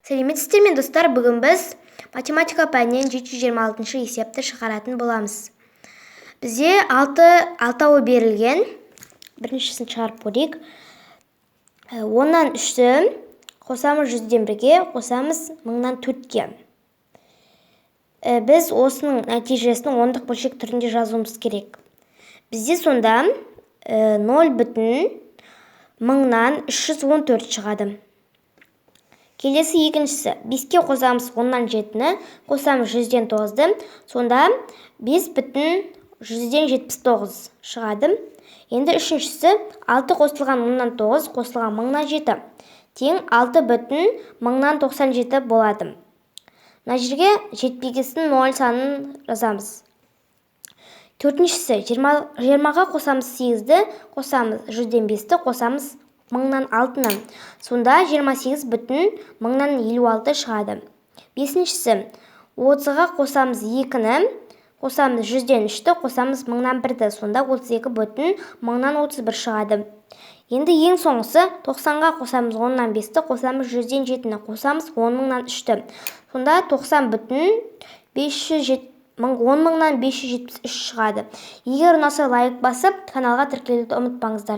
Сәлеметсіздер ме достар, бүгін біз математика пәнінен 726 есепті шығаратын боламыз. Бізде 6 берілген. Біріншісін шығарып көрейік. 10-нан 3-ті қосамыз 100-ден 1-ге, қосамыз 1000-нан 4-ге. Біз осының нәтижесін ондық бөлшек түрінде жазуымыз керек. Бізде сонда 0,1000-нан 314 шығады. Келесі екіншісі, 5-ке қосамыз 10-нан 7-ні, қосамыз 100-ден 9-ды, сонда 5,179 шығады. Енді үшіншісі, 6 қосылған 10-нан 9, қосылған 1000-нан 7, тең 6,1097 болады. Мына жерге жетпегесін 0 санын жазамыз. Төртіншісі, 20-ға қосамыз 8-ді, қосамыз 100-ден 5-ті, қосамыз 1000-нан 6-ны. Сонда 28,1056 шығады. Бесіншісі, 30-ға қосамыз 2-ні, қосамыз 100-ден 3-ті, қосамыз 1000-нан 1-ді. Сонда 32,1031 шығады. Енді ең соңғысы, 90-ға қосамыз 10-нан 5-ті, қосамыз 100-ден 7-ні, қосамыз 10.000-нан 3-ті. Сонда 10.573 шығады. Егер ұнаса лайк басып, каналға тіркелуді ұмытпаңыздар.